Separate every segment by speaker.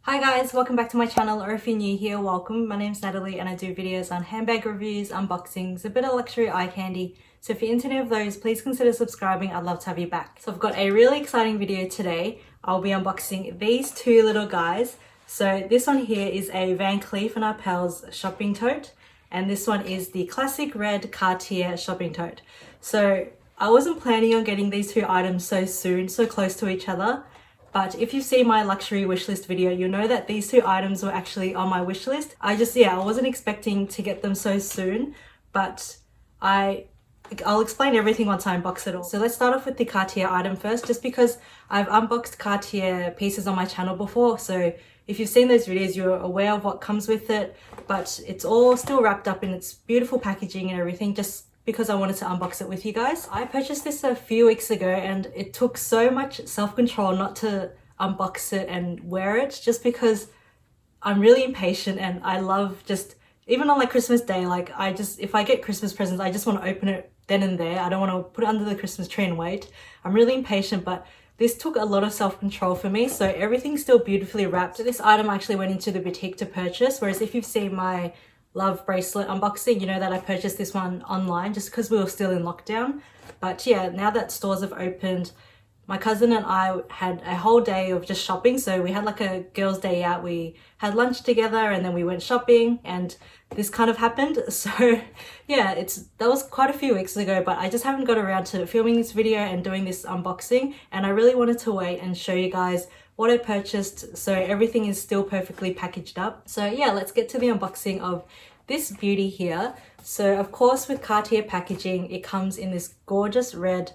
Speaker 1: Hi guys, welcome back to my channel, or if you're new here, welcome. My name's Natalie and I do videos on handbag reviews, unboxings, a bit of luxury eye candy. So if you're into any of those, please consider subscribing. I'd love to have you back. So I've got a really exciting video today. I'll be unboxing these two little guys. So this one here is a Van Cleef & Arpels shopping tote, and this one is the classic red Cartier shopping tote. So I wasn't planning on getting these two items so soon, so close to each other. But if you've seen my luxury wishlist video, you'll know that these two items were actually on my wishlist. I wasn't expecting to get them so soon, but I'll explain everything once I unbox it all. So let's start off with the Cartier item first, just because I've unboxed Cartier pieces on my channel before. So if you've seen those videos, you're aware of what comes with it, but it's all still wrapped up in its beautiful packaging and everything, just because I wanted to unbox it with you guys. I purchased this a few weeks ago and it took so much self-control not to unbox it and wear it, just because I'm really impatient and I love just, even on like Christmas Day, if I get Christmas presents, I just want to open it then and there. I don't want to put it under the Christmas tree and wait. I'm really impatient, but this took a lot of self-control for me, so everything's still beautifully wrapped. So this item actually went into the boutique to purchase, whereas if you've seen my Love bracelet unboxing, you know that I purchased this one online just because we were still in lockdown. But yeah, now that stores have opened, my cousin and I had a whole day of just shopping. So we had like a girls' day out, we had lunch together and then we went shopping, and this kind of happened. So yeah, that was quite a few weeks ago, but I just haven't got around to filming this video and doing this unboxing, and I really wanted to wait and show you guys what I purchased, so everything is still perfectly packaged up. So yeah, let's get to the unboxing of this beauty here. So of course, with Cartier packaging, it comes in this gorgeous red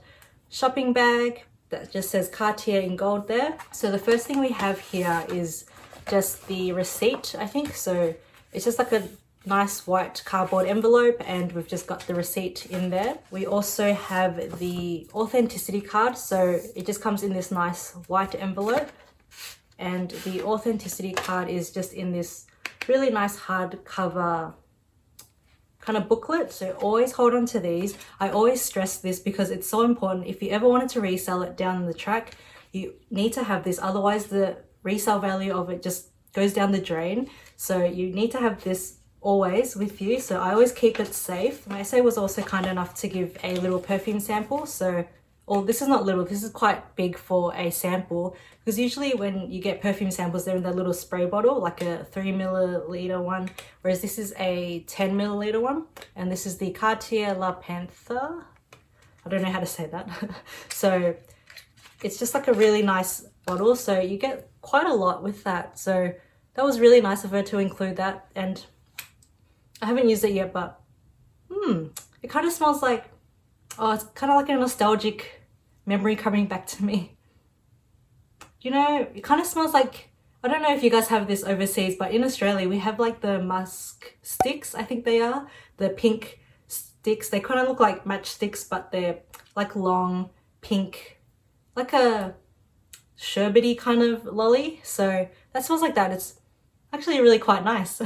Speaker 1: shopping bag that just says Cartier in gold there. So the first thing we have here is just the receipt, I think. So it's just like a nice white cardboard envelope, and we've just got the receipt in there. We also have the authenticity card, so it just comes in this nice white envelope, and the authenticity card is just in this really nice hardcover kind of booklet. So always hold on to these. I always stress this because it's so important. If you ever wanted to resell it down the track, you need to have this, otherwise the resale value of it just goes down the drain. So you need to have this always with you, so I always keep it safe. My essay was also kind enough to give a little perfume sample, so this is not little, this is quite big for a sample, because usually when you get perfume samples, they're in that little spray bottle, like a 3 milliliter one, whereas this is a 10 milliliter one, and this is the Cartier La Panther. I don't know how to say that. So it's just like a really nice bottle, so you get quite a lot with that. So that was really nice of her to include that, and I haven't used it yet, but it kind of smells like, it's kind of like a nostalgic memory coming back to me. You know, it kind of smells like, I don't know if you guys have this overseas, but in Australia we have like the musk sticks, I think they are, the pink sticks. They kind of look like matchsticks, but they're like long pink, like a sherbety kind of lolly. So that smells like that. It's actually really quite nice.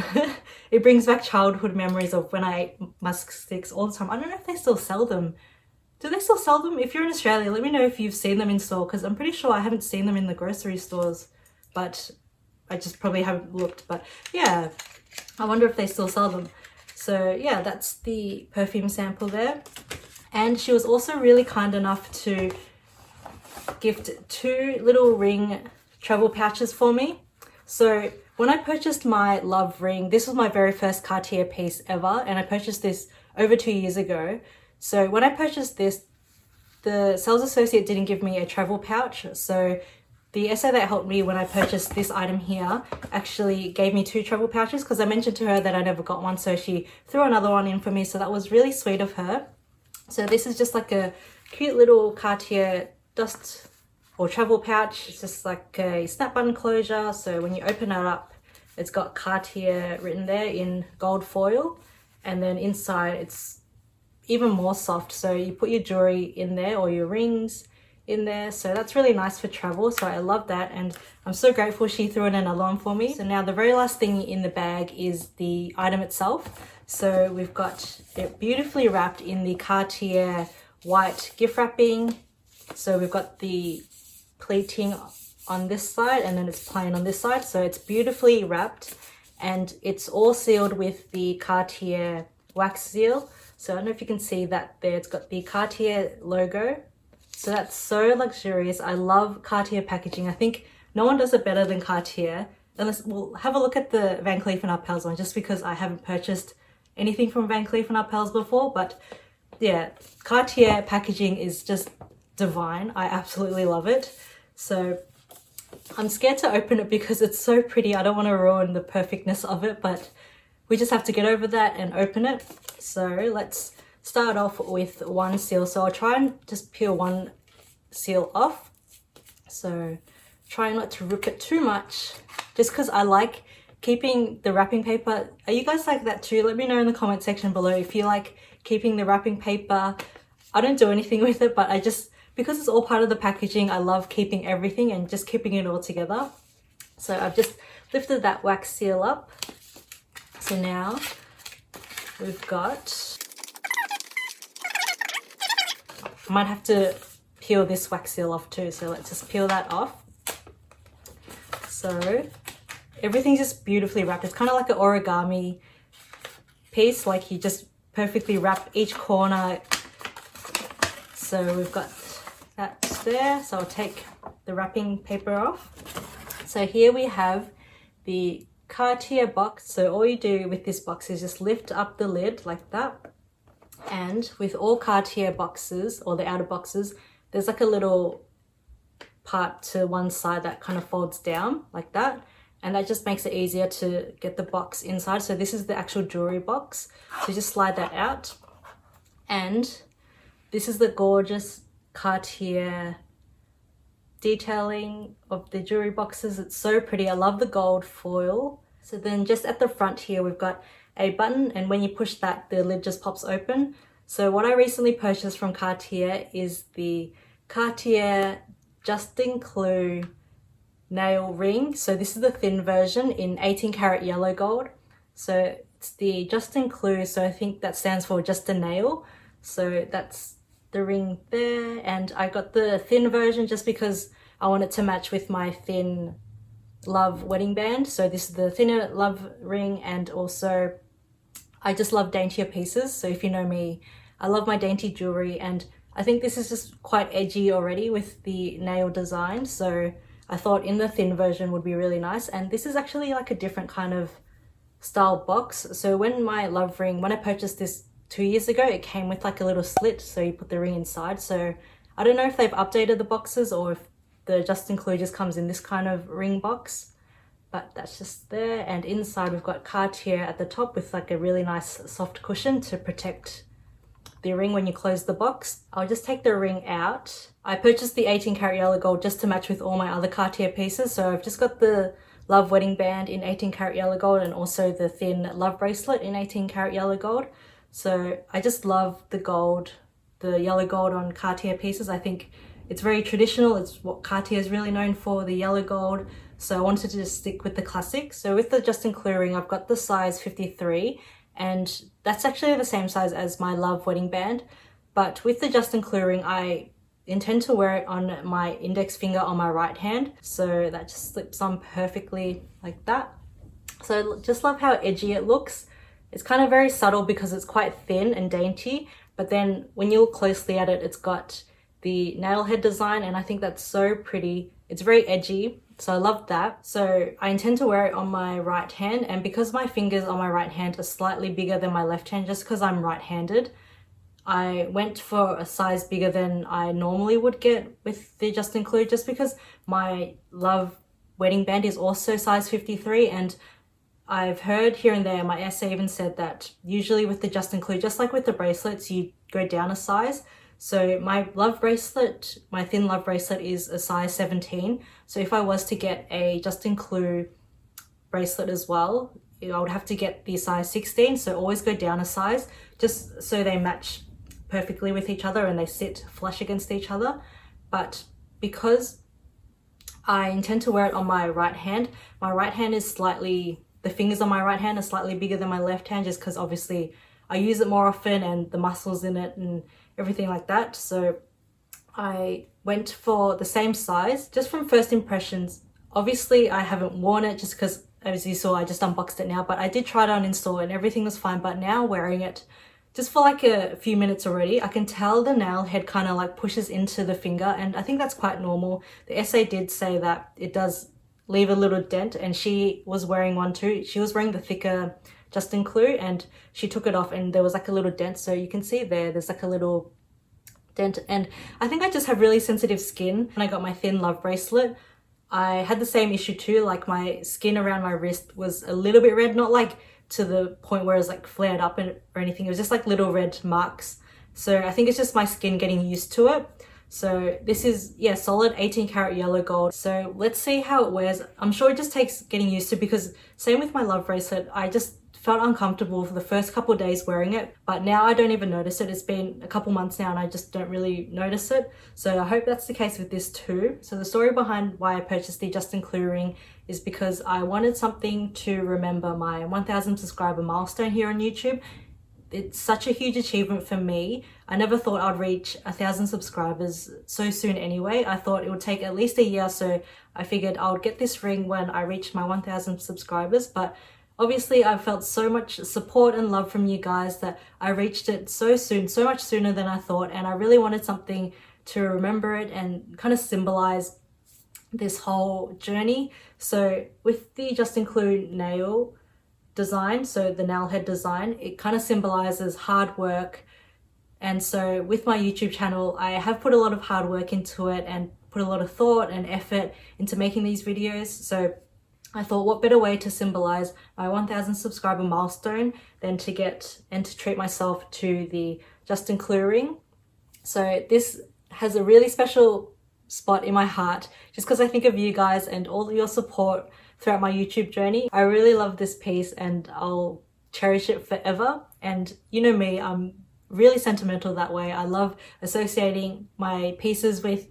Speaker 1: It brings back childhood memories of when I ate musk sticks all the time. I don't know if they still sell them. Do they still sell them? If you're in Australia, let me know if you've seen them in store, because I'm pretty sure I haven't seen them in the grocery stores, but I just probably haven't looked. But yeah, I wonder if they still sell them. So yeah, that's the perfume sample there. And she was also really kind enough to gift 2 little ring travel pouches for me. So when I purchased my Love ring, this was my very first Cartier piece ever, and I purchased this over 2 years ago. So when I purchased this, the sales associate didn't give me a travel pouch. So the essay that helped me when I purchased this item here actually gave me 2 travel pouches, because I mentioned to her that I never got one. So she threw another one in for me. So that was really sweet of her. So this is just like a cute little Cartier dust or travel pouch. It's just like a snap button closure. So when you open it up, it's got Cartier written there in gold foil. And then inside it's even more soft, so you put your jewelry in there or your rings in there, so that's really nice for travel. So I love that, and I'm so grateful she threw in another one for me. So now the very last thing in the bag is the item itself. So we've got it beautifully wrapped in the Cartier white gift wrapping. So we've got the pleating on this side and then it's plain on this side. So it's beautifully wrapped and it's all sealed with the Cartier wax seal. So I don't know if you can see that there, it's got the Cartier logo. So that's so luxurious. I love Cartier packaging. I think no one does it better than Cartier. Unless, we'll have a look at the Van Cleef & Arpels one, just because I haven't purchased anything from Van Cleef & Arpels before. But yeah, Cartier packaging is just divine. I absolutely love it. So I'm scared to open it because it's so pretty. I don't want to ruin the perfectness of it, but we just have to get over that and open it. So let's start off with one seal. So I'll try and just peel one seal off. So try not to rip it too much, just because I like keeping the wrapping paper. Are you guys like that too? Let me know in the comment section below if you like keeping the wrapping paper. I don't do anything with it, but I just, because it's all part of the packaging, I love keeping everything and just keeping it all together. So I've just lifted that wax seal up. So now we've got, I might have to peel this wax seal off too. So let's just peel that off. So everything's just beautifully wrapped. It's kind of like an origami piece, like you just perfectly wrap each corner. So we've got that there. So I'll take the wrapping paper off. So here we have the Cartier box. So all you do with this box is just lift up the lid like that. And with all Cartier boxes, or the outer boxes, there's like a little part to one side that kind of folds down like that, and that just makes it easier to get the box inside. So this is the actual jewelry box, so just slide that out. And this is the gorgeous Cartier detailing of the jewelry boxes. It's so pretty. I love the gold foil. So then just at the front here we've got a button, and when you push that, the lid just pops open. So what I recently purchased from Cartier is the Cartier Juste Un Clou Nail Ring. So this is the thin version in 18 karat yellow gold. So it's the Juste Un Clou, so I think that stands for just a nail. So that's the ring there, and I got the thin version just because I want it to match with my thin love wedding band. So this is the thinner love ring, and also I just love daintier pieces. So if you know me, I love my dainty jewelry, and I think this is just quite edgy already with the nail design. So I thought in the thin version would be really nice. And this is actually like a different kind of style box. So when I purchased this 2 years ago, it came with like a little slit, so you put the ring inside. So I don't know if they've updated the boxes or if the Juste Un Clou just comes in this kind of ring box, but that's just there. And inside we've got Cartier at the top with like a really nice soft cushion to protect the ring when you close the box. I'll just take the ring out. I purchased the 18 karat yellow gold just to match with all my other Cartier pieces. So I've just got the love wedding band in 18 karat yellow gold and also the thin love bracelet in 18 karat yellow gold. So I just love the gold, the yellow gold on Cartier pieces. I think it's very traditional. It's what Cartier is really known for, the yellow gold. So I wanted to just stick with the classic. So with the Juste Un Clou ring, I've got the size 53, and that's actually the same size as my love wedding band. But with the Juste Un Clou ring, I intend to wear it on my index finger on my right hand. So that just slips on perfectly like that. So just love how edgy it looks. It's kind of very subtle because it's quite thin and dainty, but then when you look closely at it, it's got the nail head design, and I think that's so pretty. It's very edgy, so I love that. So I intend to wear it on my right hand, and because my fingers on my right hand are slightly bigger than my left hand, just because I'm right-handed, I went for a size bigger than I normally would get with the Juste Un Clou, just because my love wedding band is also size 53, and I've heard here and there, my essay even said that usually with the Juste Un Clou, just like with the bracelets, you go down a size. So my love bracelet, my thin love bracelet is a size 17. So if I was to get a Juste Un Clou bracelet as well, I would have to get the size 16. So always go down a size just so they match perfectly with each other and they sit flush against each other. But because I intend to wear it on my right hand is slightly, the fingers on my right hand are slightly bigger than my left hand, just because obviously I use it more often and the muscles in it and everything like that. So I went for the same size. Just from first impressions, obviously I haven't worn it just because, as you saw, I just unboxed it now, but I did try it on in store and everything was fine. But now wearing it just for like a few minutes already, I can tell the nail head kind of like pushes into the finger, and I think that's quite normal. The essay did say that it does leave a little dent, and she was wearing one too. She was wearing the thicker Juste Un Clou and she took it off and there was like a little dent. So you can see there's like a little dent, and I think I just have really sensitive skin. When I got my thin love bracelet, I had the same issue too. Like my skin around my wrist was a little bit red, not like to the point where it's like flared up or anything. It was just like little red marks. So I think it's just my skin getting used to it. So this is, yeah, solid 18 karat yellow gold. So let's see how it wears. I'm sure it just takes getting used to, because same with my love bracelet, I just felt uncomfortable for the first couple of days wearing it, but now I don't even notice it. It's been a couple months now and I just don't really notice it. So I hope that's the case with this too. So the story behind why I purchased the Juste Un Clou ring is because I wanted something to remember my 1,000 subscriber milestone here on YouTube. It's such a huge achievement for me. I never thought I'd reach 1,000 subscribers so soon anyway. I thought it would take at least a year, so I figured I would get this ring when I reached my 1,000 subscribers. But obviously I felt so much support and love from you guys that I reached it so soon, so much sooner than I thought, and I really wanted something to remember it and kind of symbolize this whole journey. So with the Juste Un Clou nail design, so the nail head design, it kind of symbolizes hard work. And so with my YouTube channel, I have put a lot of hard work into it and put a lot of thought and effort into making these videos. So I thought, what better way to symbolize my 1,000 subscriber milestone than to get and to treat myself to the Juste Un Clou ring. So this has a really special spot in my heart just because I think of you guys and all your support throughout my YouTube journey. I really love this piece and I'll cherish it forever. And you know me, I'm really sentimental that way. I love associating my pieces with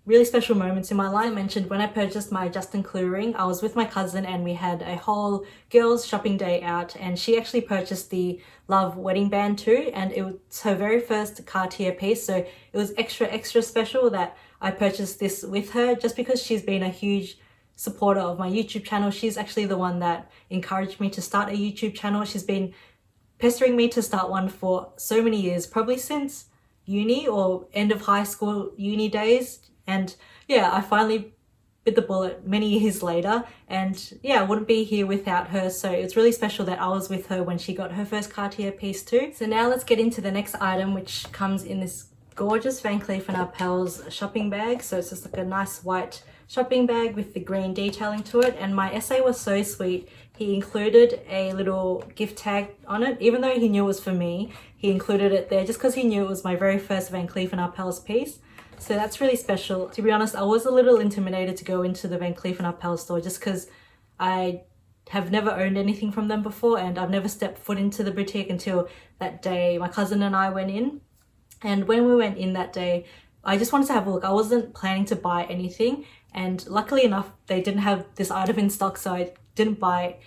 Speaker 1: really special moments in my life. I mentioned when I purchased my Juste Un Clou ring, I was with my cousin and we had a whole girls shopping day out, and she actually purchased the Love wedding band too, and it was her very first Cartier piece, so it was extra special that I purchased this with her, just because she's been a huge supporter of my YouTube channel. She's actually the one that encouraged me to start a YouTube channel. She's been pestering me to start one for so many years, probably since uni or end of high school uni days. And yeah, I finally bit the bullet many years later, and yeah, I wouldn't be here without her. So it's really special that I was with her when she got her first Cartier piece too. So now let's get into the next item, which comes in this gorgeous Van Cleef Arpels shopping bag. So it's just like a nice white shopping bag with the green detailing to it, and my essay was so sweet. He included a little gift tag on it. Even though he knew it was for me, he included it there just because he knew it was my very first Van Cleef Arpels piece. So that's really special. To be honest, I was a little intimidated to go into the Van Cleef Arpels store just because I have never owned anything from them before, and I've never stepped foot into the boutique until that day my cousin and I went in. And when we went in that day, I just wanted to have a look. I wasn't planning to buy anything, and luckily enough, they didn't have this item in stock, so I didn't buy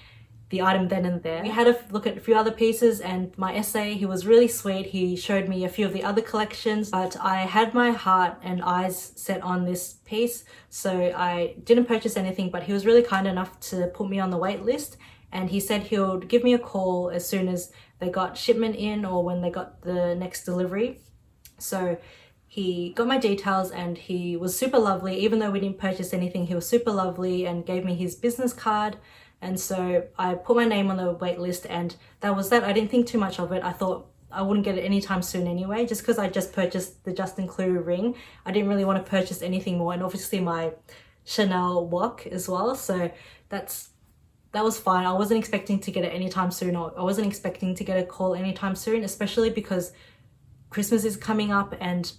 Speaker 1: the item then and there. We had a look at a few other pieces, and my essay, he was really sweet. He showed me a few of the other collections, but I had my heart and eyes set on this piece, so I didn't purchase anything. But he was really kind enough to put me on the wait list, and he said he'll give me a call as soon as they got shipment in or when they got the next delivery. So he got my details and he was super lovely. Even though we didn't purchase anything, he was super lovely and gave me his business card. And so I put my name on the wait list, and that was that. I didn't think too much of it. I thought I wouldn't get it anytime soon anyway, just because I just purchased the Juste Un Clou ring. I didn't really want to purchase anything more, and obviously my Chanel watch as well. So that was fine. I wasn't expecting to get it anytime soon, or I wasn't expecting to get a call anytime soon, especially because Christmas is coming up, and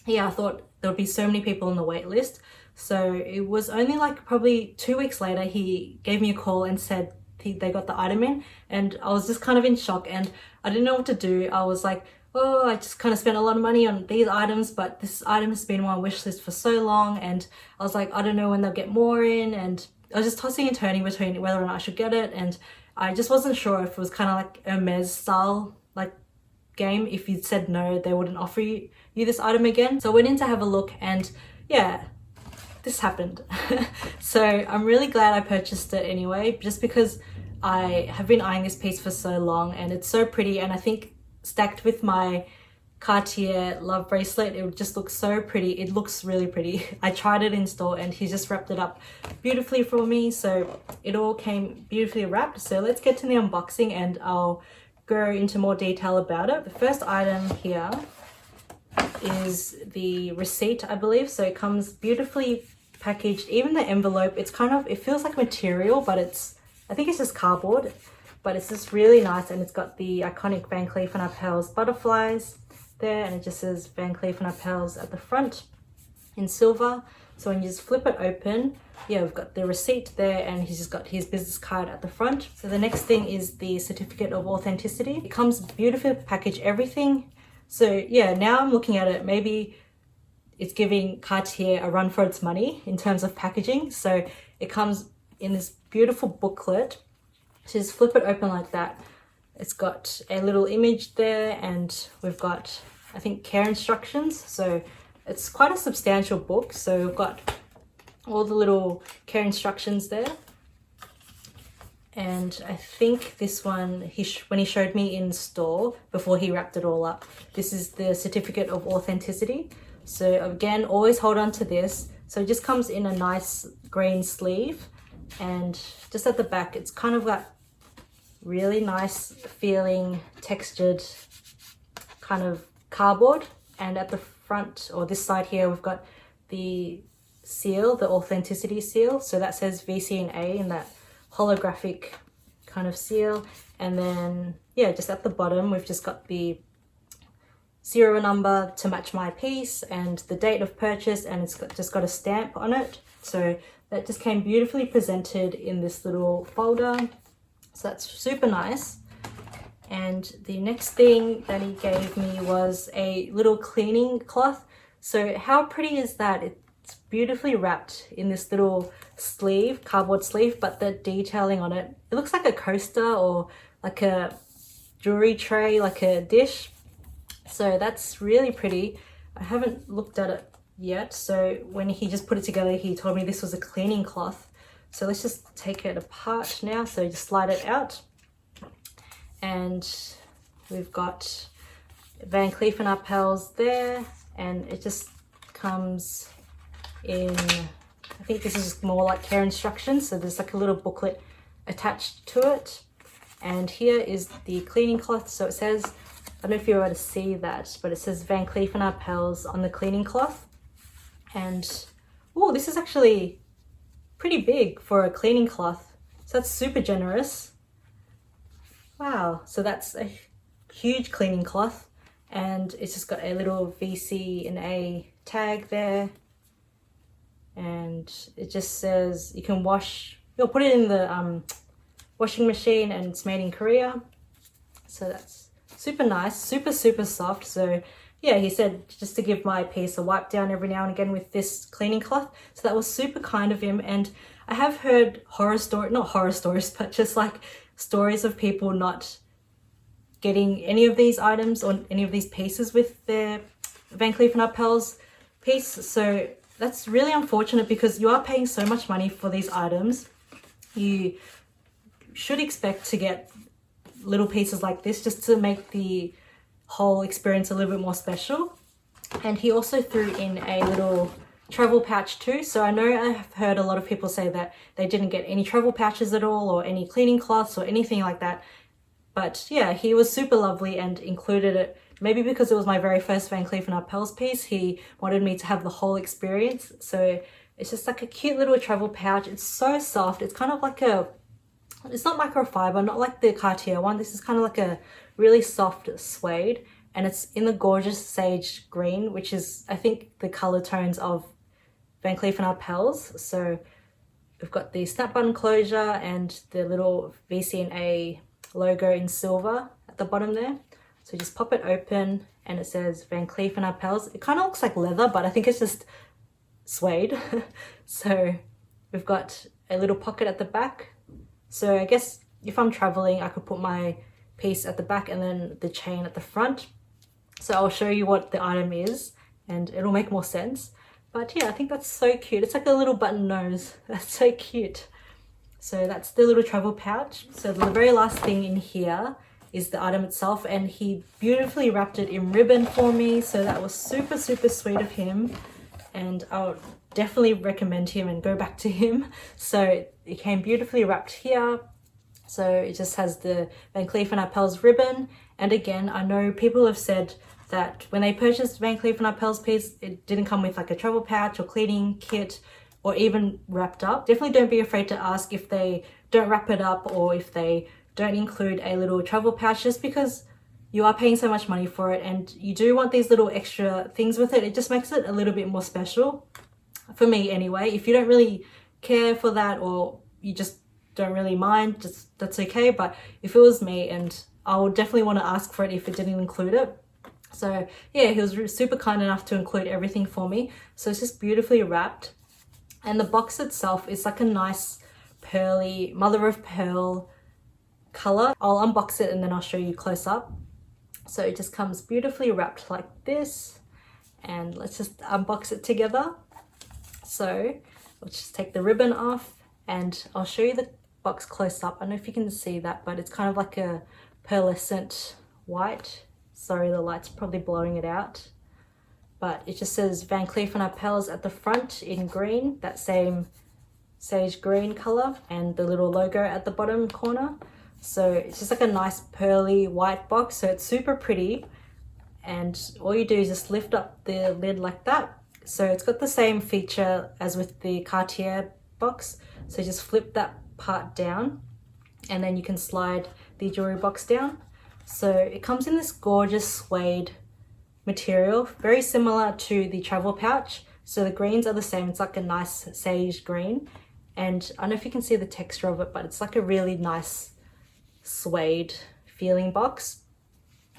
Speaker 1: yeah, I thought there would be so many people on the wait list. So it was only like probably 2 weeks later, he gave me a call and said they got the item in, and I was just kind of in shock and I didn't know what to do. I was like, oh, I just kind of spent a lot of money on these items, but this item has been on my wish list for so long, and I was like, I don't know when they'll get more in, and I was just tossing and turning between whether or not I should get it, and I just wasn't sure if it was kind of like Hermes style, like game. If you said no, they wouldn't offer you this item again. So I went in to have a look, and yeah, this happened. So I'm really glad I purchased it anyway, just because I have been eyeing this piece for so long, and it's so pretty, and I think stacked with my Cartier Love bracelet, it would just look so pretty. It looks really pretty. I tried it in store and he just wrapped it up beautifully for me, so it all came beautifully wrapped. So let's get to the unboxing and I'll go into more detail about it. The first item here is the receipt, I believe. So it comes beautifully packaged. Even the envelope, it's kind of, it feels like material, but I think it's just cardboard, but it's just really nice, and it's got the iconic Van Cleef and Arpels butterflies there, and it just says Van Cleef and Arpels at the front in silver. So when you just flip it open, yeah, we've got the receipt there, and he's just got his business card at the front. So the next thing is the certificate of authenticity. It comes beautifully packaged, everything. So yeah, now I'm looking at it, maybe it's giving Cartier a run for its money in terms of packaging. So it comes in this beautiful booklet. So just flip it open like that. It's got a little image there, and we've got, I think, care instructions. So it's quite a substantial book. So we've got all the little care instructions there. And I think this one, when he showed me in store before he wrapped it all up, this is the certificate of authenticity. So again, always hold on to this. So it just comes in a nice green sleeve, and just at the back, it's kind of that really nice feeling textured kind of cardboard. And at the front, or this side here, we've got the seal, the authenticity seal. So that says VC&A in that holographic kind of seal. And then yeah, just at the bottom, we've just got the serial number to match my piece and the date of purchase, and it's just got a stamp on it. So that just came beautifully presented in this little folder. So that's super nice. And the next thing that he gave me was a little cleaning cloth. So how pretty is that? It's beautifully wrapped in this little sleeve, cardboard sleeve, but the detailing on it, it looks like a coaster or like a jewelry tray, like a dish. So that's really pretty. I haven't looked at it yet. So when he just put it together, he told me this was a cleaning cloth. So let's just take it apart now. So just slide it out. And we've got Van Cleef and Arpels there. And it just comes in, I think this is just more like care instructions. So there's like a little booklet attached to it. And here is the cleaning cloth. So it says, I don't know if you're able to see that, but it says Van Cleef and Arpels on the cleaning cloth. And oh, this is actually pretty big for a cleaning cloth. So that's super generous. Wow, so that's a huge cleaning cloth, and it's just got a little VC&A tag there. And it just says you can wash, you'll put it in the washing machine, and it's made in Korea. So that's super nice, super soft. So yeah, he said just to give my piece a wipe down every now and again with this cleaning cloth. So that was super kind of him. And I have heard not horror stories, but just like stories of people not getting any of these items or any of these pieces with their Van Cleef and Arpels piece. So that's really unfortunate, because you are paying so much money for these items. You should expect to get little pieces like this just to make the whole experience a little bit more special. And he also threw in a little travel pouch too. So I know I've heard a lot of people say that they didn't get any travel pouches at all, or any cleaning cloths or anything like that. But yeah, he was super lovely and included it. Maybe because it was my very first Van Cleef and Arpels piece, he wanted me to have the whole experience. So it's just like a cute little travel pouch. It's so soft. It's kind of like it's not microfiber, not like the Cartier one. This is kind of like a really soft suede, and it's in the gorgeous sage green, which is, I think, the color tones of Van Cleef and Arpels. So we've got the snap button closure and the little VC&A logo in silver at the bottom there. So just pop it open, and it says Van Cleef and Arpels. It kind of looks like leather, but I think it's just suede. So we've got a little pocket at the back. So I guess if I'm traveling, I could put my piece at the back and then the chain at the front. So I'll show you what the item is and it'll make more sense. But yeah, I think that's so cute. It's like a little button nose. That's so cute. So that's the little travel pouch. So the very last thing in here is the item itself, and he beautifully wrapped it in ribbon for me. So that was super, super sweet of him. And I'll definitely recommend him and go back to him. So it came beautifully wrapped here. So it just has the Van Cleef & Arpels ribbon. And again, I know people have said that when they purchased Van Cleef & Arpels piece, it didn't come with like a travel pouch or cleaning kit or even wrapped up. Definitely don't be afraid to ask if they don't wrap it up or if they don't include a little travel pouch, just because you are paying so much money for it and you do want these little extra things with it. It just makes it a little bit more special. For me anyway. If you don't really care for that or you just don't really mind, just that's okay. But if it was me, and I would definitely want to ask for it if it didn't include it. So yeah, he was super kind enough to include everything for me. So it's just beautifully wrapped. And the box itself is like a nice pearly, mother of pearl color. I'll unbox it and then I'll show you close up. So it just comes beautifully wrapped like this. And let's just unbox it together. So let's just take the ribbon off and I'll show you the box close up. I don't know if you can see that, but it's kind of like a pearlescent white. Sorry, the light's probably blowing it out. But it just says Van Cleef & Arpels at the front in green, that same sage green color, and the little logo at the bottom corner. So it's just like a nice pearly white box. So it's super pretty. And all you do is just lift up the lid like that. So it's got the same feature as with the Cartier box. So just flip that part down and then you can slide the jewelry box down. So it comes in this gorgeous suede material, very similar to the travel pouch. So the greens are the same. It's like a nice sage green. And I don't know if you can see the texture of it, but it's like a really nice suede feeling box.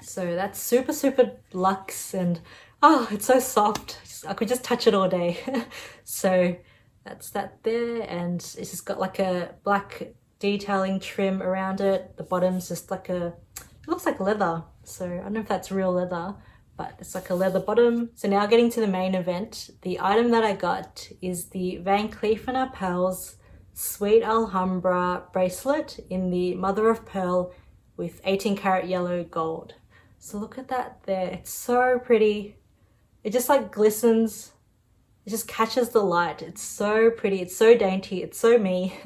Speaker 1: So that's super, super luxe, and oh, it's so soft. I could just touch it all day. So that's that there, and it's just got like a black detailing trim around it. The bottom's just like it looks like leather. So I don't know if that's real leather, but it's like a leather bottom. So now getting to the main event, the item that I got is the Van Cleef & Arpels Sweet Alhambra bracelet in the mother of pearl with 18 karat yellow gold. So look at that there. It's so pretty. It just like glistens. It just catches the light. It's so pretty. It's so dainty. It's so me.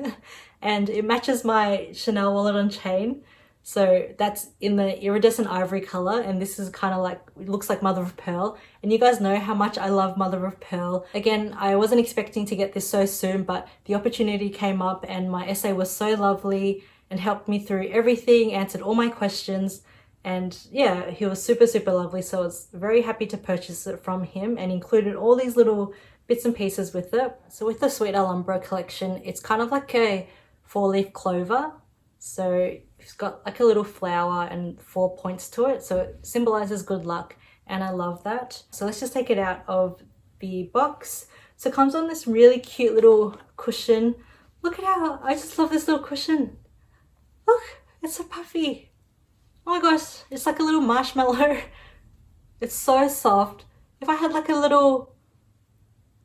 Speaker 1: And it matches my Chanel wallet on chain. So that's in the iridescent ivory color, and this is kind of like, it looks like mother of pearl. And you guys know how much I love mother of pearl. Again, I wasn't expecting to get this so soon, but the opportunity came up and my essay was so lovely and helped me through everything, answered all my questions. And yeah, he was super, super lovely. So I was very happy to purchase it from him and included all these little bits and pieces with it. So with the Sweet Alhambra collection, it's kind of like a 4-leaf clover. So it's got like a little flower and 4 points to it. So it symbolizes good luck. And I love that. So let's just take it out of the box. So it comes on this really cute little cushion. Look at how, I just love this little cushion. Look, it's so puffy. Oh my gosh, it's like a little marshmallow. It's so soft. If I had like a little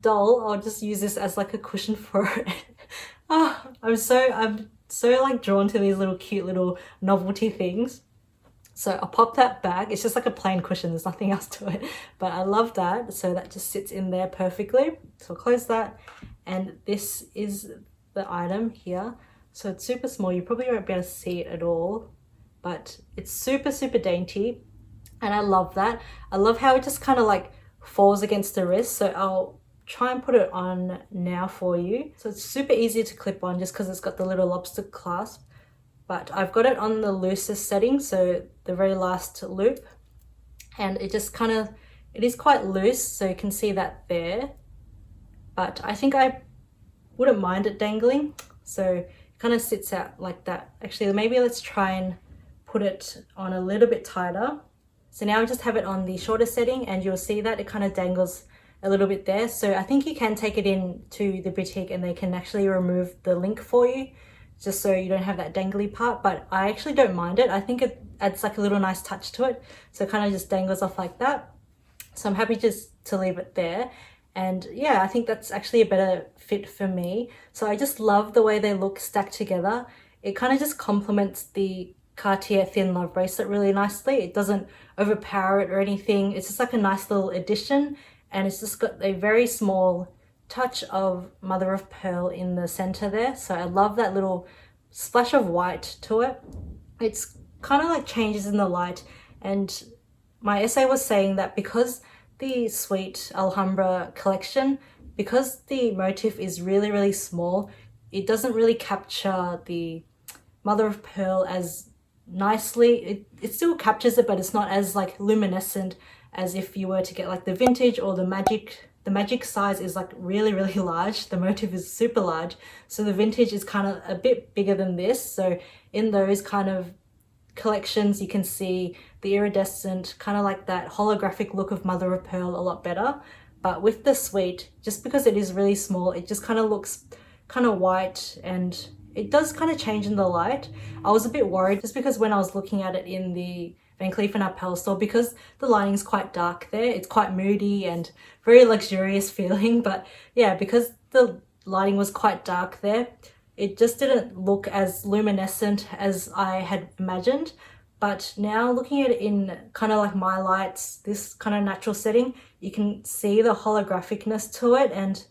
Speaker 1: doll, I'll just use this as like a cushion for it. Oh, I'm so like drawn to these little cute little novelty things. So I'll pop that back. It's just like a plain cushion. There's nothing else to it. But I love that. So that just sits in there perfectly. So I'll close that. And this is the item here. So it's super small. You probably won't be able to see it at all. But it's super, super dainty. And I love that. I love how it just kind of like falls against the wrist. So I'll try and put it on now for you. So it's super easy to clip on just because it's got the little lobster clasp. But I've got it on the loosest setting, so the very last loop. And it just kind of, it is quite loose, so you can see that there. But I think I wouldn't mind it dangling. So it kind of sits out like that. Actually, maybe let's try and put it on a little bit tighter. So now I just have it on the shorter setting and you'll see that it kind of dangles a little bit there. So I think you can take it in to the boutique and they can actually remove the link for you just so you don't have that dangly part, but I actually don't mind it. I think it adds like a little nice touch to it, so it kind of just dangles off like that. So I'm happy just to leave it there. And yeah, I think that's actually a better fit for me. So I just love the way they look stacked together. It kind of just complements the Cartier Thin Love bracelet really nicely. It doesn't overpower it or anything. It's just like a nice little addition, and it's just got a very small touch of mother of pearl in the center there. So I love that little splash of white to it. It's kind of like changes in the light, and my essay was saying that because the Sweet Alhambra collection, because the motif is really small, it doesn't really capture the mother of pearl as nicely. It still captures it, but it's not as like luminescent as if you were to get like the vintage or the magic. The magic size is like really large. The motif is super large, so the vintage is kind of a bit bigger than this. So in those kind of collections you can see the iridescent, kind of like that holographic look of mother of pearl a lot better. But with the Sweet, just because it is really small, it just kind of looks kind of white, and it does kind of change in the light. I was a bit worried just because when I was looking at it in the Van Cleef and Arpels store, because the lighting is quite dark there, it's quite moody and very luxurious feeling. But yeah, because the lighting was quite dark there, it just didn't look as luminescent as I had imagined. But now looking at it in kind of like my lights, this kind of natural setting, you can see the holographicness to it, and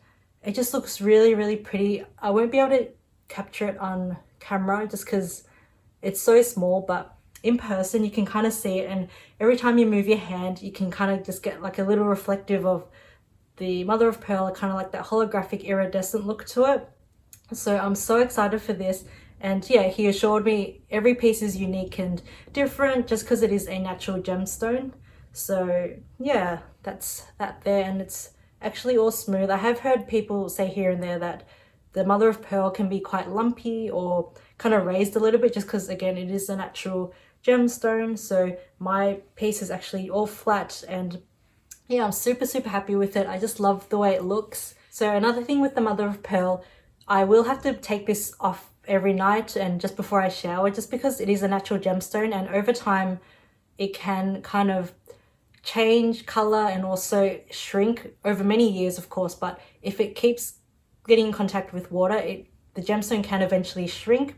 Speaker 1: it just looks really pretty. I won't be able to capture it on camera just because it's so small, but in person you can kind of see it, and every time you move your hand you can kind of just get like a little reflective of the mother of pearl, kind of like that holographic iridescent look to it. So I'm so excited for this. And yeah, he assured me every piece is unique and different just because it is a natural gemstone. So yeah, that's that there, and it's actually all smooth. I have heard people say here and there that the mother of pearl can be quite lumpy or kind of raised a little bit just because, again, it is a natural gemstone. So my piece is actually all flat, and yeah, I'm super happy with it. I just love the way it looks. So another thing with the mother of pearl, I will have to take this off every night and just before I shower, just because it is a natural gemstone, and over time it can kind of change color and also shrink over many years, of course. But if it keeps getting in contact with water, the gemstone can eventually shrink.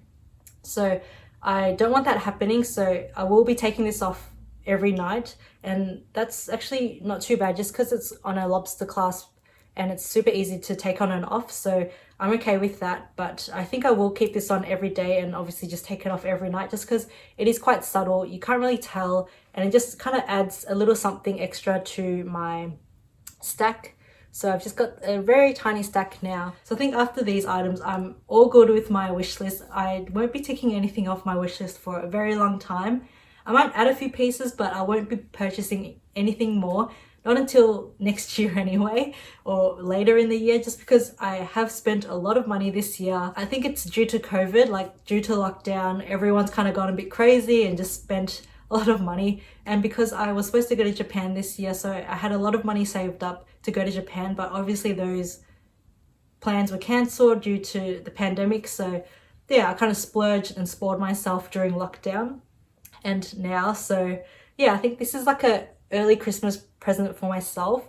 Speaker 1: So I don't want that happening, so I will be taking this off every night, and that's actually not too bad just because it's on a lobster clasp and it's super easy to take on and off, so I'm okay with that. But I think I will keep this on every day and obviously just take it off every night just because it is quite subtle. You can't really tell, and it just kind of adds a little something extra to my stack. So I've just got a very tiny stack now. So I think after these items, I'm all good with my wish list. I won't be ticking anything off my wish list for a very long time. I might add a few pieces, but I won't be purchasing anything more. Not until next year anyway, or later in the year, just because I have spent a lot of money this year. I think it's due to COVID, like due to lockdown, everyone's kind of gone a bit crazy and just spent a lot of money. And because I was supposed to go to Japan this year, so I had a lot of money saved up to go to Japan, but obviously those plans were cancelled due to the pandemic. So yeah, I kind of splurged and spoiled myself during lockdown and now. So yeah, I think this is like a early Christmas present for myself,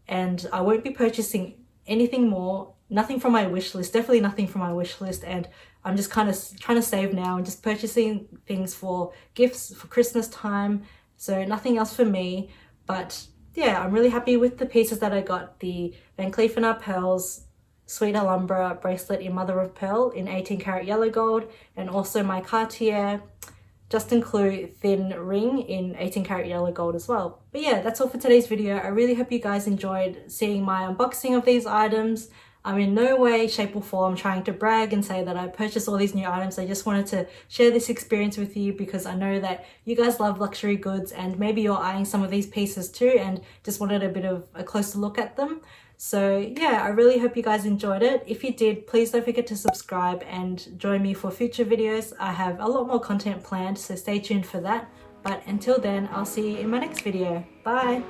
Speaker 1: and I won't be purchasing anything more, nothing from my wish list, definitely nothing from my wish list. And I'm just kind of trying to save now and just purchasing things for gifts for Christmas time. So nothing else for me. But yeah, I'm really happy with the pieces that I got. The Van Cleef & Arpels Sweet Alhambra bracelet in mother of pearl in 18 karat yellow gold, and also my Cartier Juste Un Clou thin ring in 18 karat yellow gold as well. But yeah, that's all for today's video. I really hope you guys enjoyed seeing my unboxing of these items. I'm in no way, shape or form trying to brag and say that I purchased all these new items. I just wanted to share this experience with you because I know that you guys love luxury goods, and maybe you're eyeing some of these pieces too and just wanted a bit of a closer look at them. So yeah, I really hope you guys enjoyed it. If you did, please don't forget to subscribe and join me for future videos. I have a lot more content planned, so stay tuned for that. But until then, I'll see you in my next video. Bye!